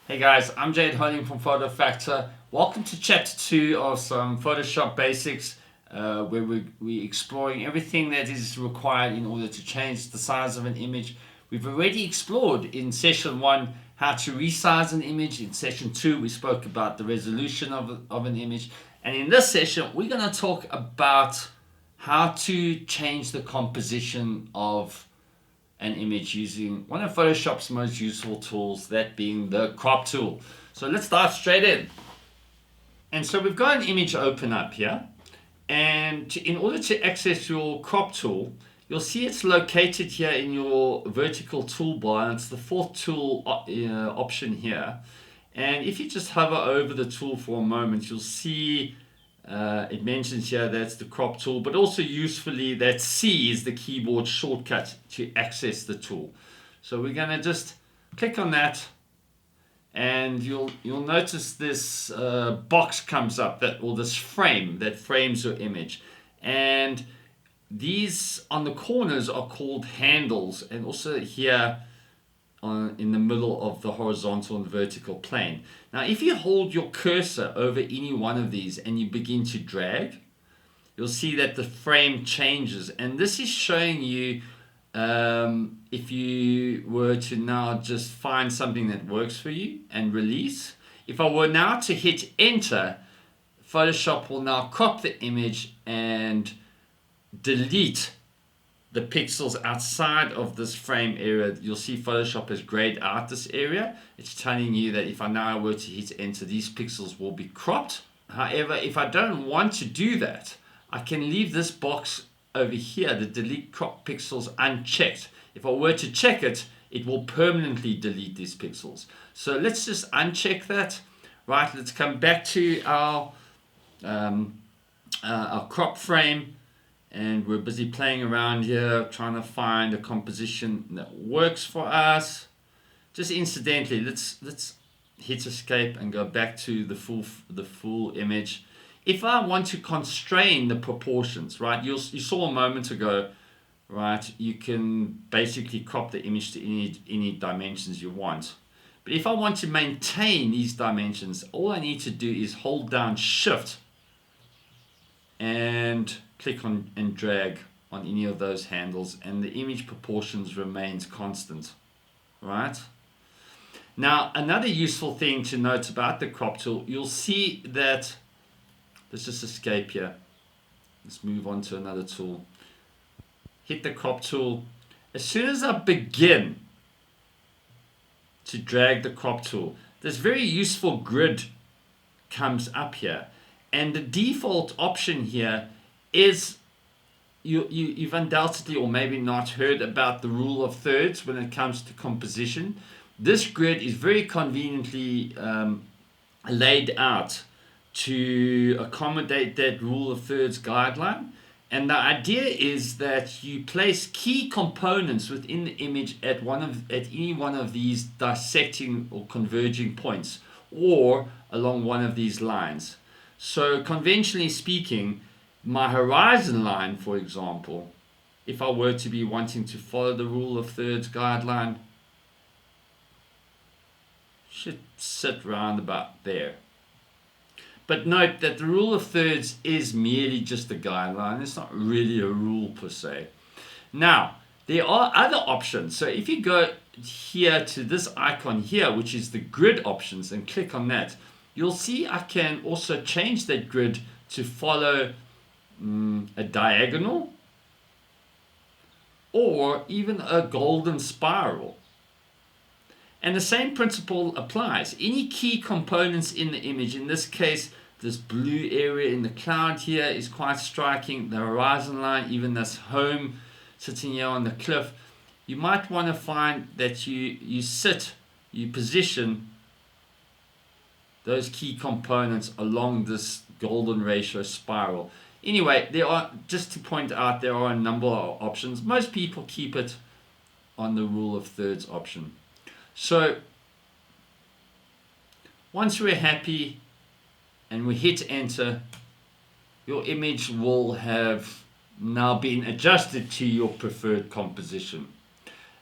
Hey guys, I'm Jade Holding from Photo Factor. Welcome to chapter 2 of some Photoshop basics, where we're exploring everything that is required in order to change the size of an image. We've already explored in session 1 how to resize an image. In session 2 we spoke about the resolution of an image. And in this session we're going to talk about how to change the composition of an image using one of Photoshop's most useful tools, that being the crop tool. So let's dive straight in. And so we've got an image open up here, and in order to access your crop tool, you'll see it's located here in your vertical toolbar, and it's the fourth tool option here. And if you just hover over the tool for a moment, you'll see it mentions here that's the crop tool, but also usefully that C is the keyboard shortcut to access the tool. So we're going to just click on that, and you'll notice this box comes up, or this frame that frames your image. And these on the corners are called handles, and also here in the middle of the horizontal and vertical plane. Now if you hold your cursor over any one of these and you begin to drag, you'll see that the frame changes, and this is showing you if you were to now just find something that works for you and release. If I were now to hit enter, Photoshop will now crop the image and delete the pixels outside of this frame area. You'll see Photoshop has grayed out this area. It's telling you that if I now were to hit enter, these pixels will be cropped. However, if I don't want to do that, I can leave this box over here, the delete crop pixels, unchecked. If I were to check it, it will permanently delete these pixels. So let's just uncheck that. Right, let's come back to our crop frame. And we're busy playing around here, trying to find a composition that works for us. Just incidentally, let's hit escape and go back to the full image. If I want to constrain the proportions, right? You saw a moment ago, right? You can basically crop the image to any dimensions you want. But if I want to maintain these dimensions, all I need to do is hold down Shift and click on and drag on any of those handles, and the image proportions remains constant. Right? Now another useful thing to note about the crop tool, you'll see that, let's just escape here, let's move on to another tool, hit the crop tool. As soon as I begin to drag the crop tool, this very useful grid comes up here. And the default option here is, you've undoubtedly or maybe not heard about the rule of thirds when it comes to composition. This grid is very conveniently laid out to accommodate that rule of thirds guideline. And the idea is that you place key components within the image at any one of these dissecting or converging points, or along one of these lines. So conventionally speaking, my horizon line, for example, if I were to be wanting to follow the rule of thirds guideline, should sit round about there. But note that the rule of thirds is merely just a guideline. It's not really a rule per se. Now, there are other options. So if you go here to this icon here, which is the grid options, and click on that, you'll see I can also change that grid to follow a diagonal or even a golden spiral. And the same principle applies. Any key components in the image, in this case, this blue area in the cloud here is quite striking. The horizon line, even this home sitting here on the cliff, you might want to find that you position those key components along this golden ratio spiral. Anyway, just to point out, there are a number of options. Most people keep it on the rule of thirds option. So once we're happy and we hit enter, your image will have now been adjusted to your preferred composition.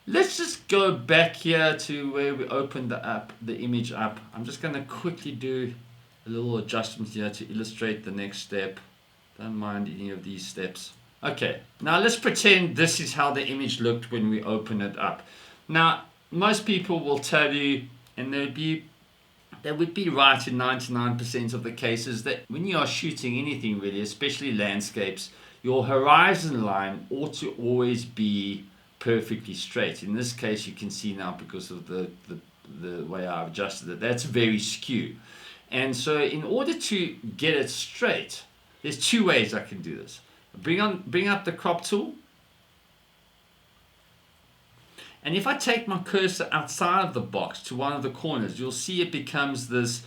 Let's just go back here to where we opened the image up. I'm just going to quickly do a little adjustment here to illustrate the next step. Don't mind any of these steps. Okay, now let's pretend this is how the image looked when we open it up. Now, most people will tell you, and they would be right in 99% of the cases, that when you are shooting anything really, especially landscapes, your horizon line ought to always be perfectly straight. In this case, you can see now, because of the way I've adjusted it, that's very skew. And so in order to get it straight, there's two ways I can do this. Bring up the crop tool, and if I take my cursor outside of the box to one of the corners, you'll see it becomes this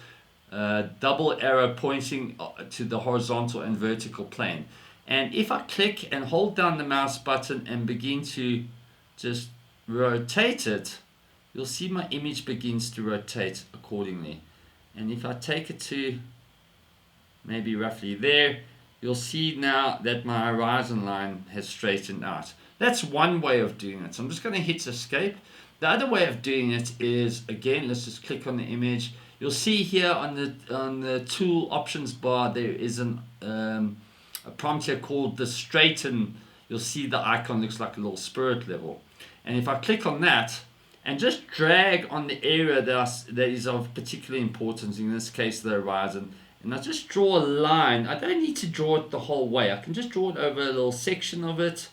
double arrow pointing to the horizontal and vertical plane. And if I click and hold down the mouse button and begin to just rotate it, you'll see my image begins to rotate accordingly. And if I take it to maybe roughly there, you'll see now that my horizon line has straightened out. That's one way of doing it. So I'm just going to hit escape. The other way of doing it is, again, let's just click on the image. You'll see here on the tool options bar, there is a prompt here called the straighten. You'll see the icon looks like a little spirit level. And if I click on that and just drag on the area that is of particular importance, in this case the horizon, and I just draw a line. I don't need to draw it the whole way. I can just draw it over a little section of it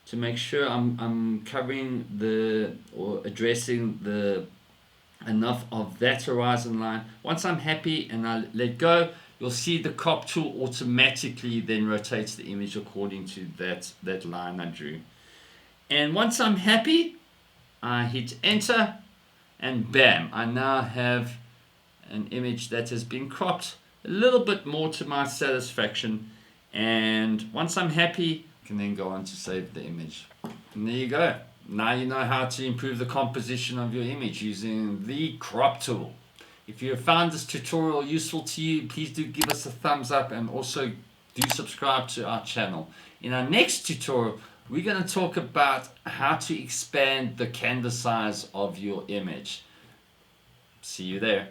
to make sure I'm covering or addressing enough of that horizon line. Once I'm happy and I let go, you'll see the crop tool automatically then rotates the image according to that line I drew. And once I'm happy, I hit enter, and bam, I now have an image that has been cropped a little bit more to my satisfaction. And once I'm happy, I can then go on to save the image. And there you go. Now you know how to improve the composition of your image using the crop tool. If you have found this tutorial useful to you, please do give us a thumbs up, and also do subscribe to our channel. In our next tutorial, we're going to talk about how to expand the canvas size of your image. See you there.